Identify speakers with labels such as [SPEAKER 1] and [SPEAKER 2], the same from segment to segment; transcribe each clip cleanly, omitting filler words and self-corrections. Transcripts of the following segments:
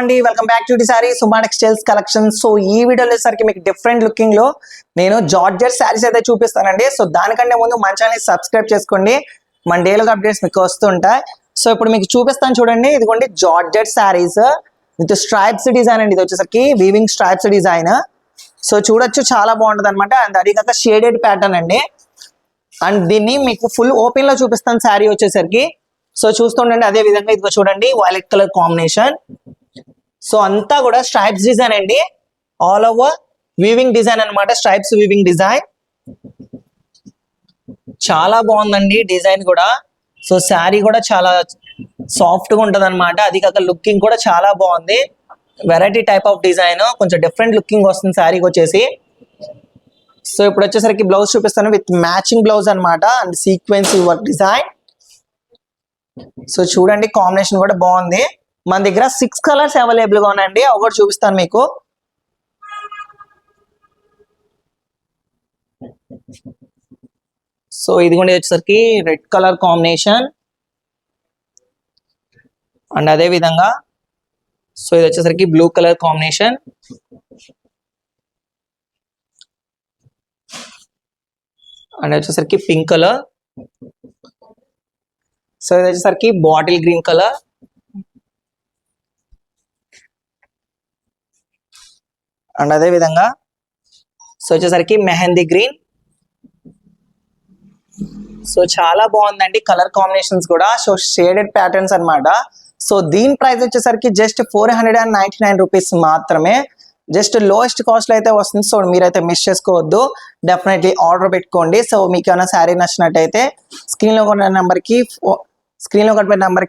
[SPEAKER 1] అండి, welcome back to the sorry Suma textiles collection. So ఈ వీడియోలో సరికి మీకు డిఫరెంట్ లుకింగ్ లో నేను జార్జెట్ శారీస్ అయితే చూపిస్తానండి. సో దానికంటే ముందు మన ఛానల్ సబ్స్క్రైబ్ చేసుకోండి, మన డైలీ అప్డేట్స్ మీకు వస్తుంటాయి. సో ఇప్పుడు మీకు చూపిస్తాను చూడండి, ఇదిగోండి georgette saris with stripes design అండి. ఇది వచ్చేసరికి వీవింగ్ స్ట్రైప్స్ డిజైన్. సో చూడొచ్చు, చాలా బాగుంటుంది అనమాట. అండ్ అది కాక షేడెడ్ ప్యాటర్న్ అండి. అండ్ దీన్ని మీకు ఫుల్ ఓపెన్ లో చూపిస్తాను శారీ వచ్చేసరికి. సో చూస్తుండండి, అదే విధంగా ఇదిగో చూడండి వైలెట్ కలర్ కాంబినేషన్. సో అంతా కూడా స్ట్రైప్స్ డిజైన్ అండి, ఆల్ ఓవర్ వీవింగ్ డిజైన్ అనమాట. స్ట్రైప్స్ వీవింగ్ డిజైన్ చాలా బాగుందండి డిజైన్ కూడా. సో శారీ కూడా చాలా సాఫ్ట్ గా ఉంటది అనమాట. అది కాక లుకింగ్ కూడా చాలా బాగుంది. వెరైటీ టైప్ ఆఫ్ డిజైన్, కొంచెం డిఫరెంట్ లుకింగ్ వస్తుంది శారీకి వచ్చేసి. సో ఇప్పుడు వచ్చేసరికి బ్లౌజ్ చూపిస్తాను విత్ మ్యాచింగ్ బ్లౌజ్ అనమాట అండ్ సీక్వెన్సీ వర్క్ డిజైన్. సో చూడండి కాంబినేషన్ కూడా బాగుంది. మన దగ్గర 6 కలర్స్ అవైలబుల్ గా ఉన్నాయండి, అవి కూడా చూపిస్తాను మీకు. సో ఇది కూడా వచ్చేసరికి రెడ్ కలర్ కాంబినేషన్ అండ్ అదే విధంగా సో ఇది వచ్చేసరికి బ్లూ కలర్ కాంబినేషన్ అండ్ వచ్చేసరికి పింక్ కలర్. సో ఇది వచ్చేసరికి బాటిల్ గ్రీన్ కలర్ అండ్ అదే విధంగా సో వచ్చేసరికి మెహందీ గ్రీన్. సో చాలా బాగుందండి కలర్ కాంబినేషన్స్ కూడా. సో షేడెడ్ ప్యాటర్న్స్ అన్నమాట. సో దీని ప్రైస్ వచ్చేసరికి జస్ట్ 499 రూపీస్ మాత్రమే. జస్ట్ లోయెస్ట్ కాస్ట్ లో అయితే వస్తుంది. సో మీరైతే మిస్ చేసుకోవద్దు, డెఫినెట్లీ ఆర్డర్ పెట్టుకోండి. సో మీకు ఏమైనా శారీ నచ్చినట్టయితే స్క్రీన్ లో ఉన్న నెంబర్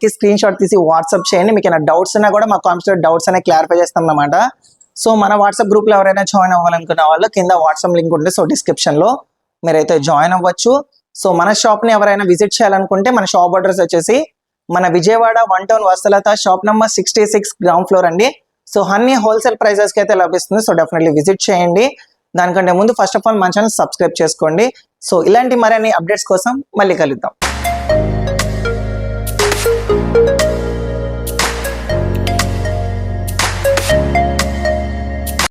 [SPEAKER 1] కి స్క్రీన్ షాట్ తీసి వాట్సాప్ చేయండి. మీకు ఏమైనా డౌట్స్ ఉన్నా కూడా మా కామెంట్స్ డౌట్స్ అనేవి క్లారిఫై చేస్తాం అన్నమాట. సో మన వాట్సాప్ గ్రూప్ లో ఎవరైనా జాయిన్ అవ్వాలనుకున్న వాళ్ళు కింద వాట్సాప్ లింక్ ఉంటుంది. సో డిస్క్రిప్షన్ లో మీరైతే జాయిన్ అవ్వచ్చు. సో మన షాప్ ని ఎవరైనా విజిట్ చేయాలనుకుంటే మన షాప్ అడ్రస్ వచ్చేసి మన విజయవాడ 1 టౌన్ వసలత షాప్ నంబర్ 66 గ్రౌండ్ ఫ్లోర్ అండి. సో అన్ని హోల్సేల్ ప్రైజెస్ కి అయితే లభిస్తుంది. సో డెఫినెట్లీ విజిట్ చేయండి. దానికంటే ముందు ఫస్ట్ ఆఫ్ ఆల్ మన ఛానల్ సబ్స్క్రైబ్ చేసుకోండి. సో ఇలాంటి మరిన్ని అప్డేట్స్ కోసం మళ్ళీ కలుద్దాం.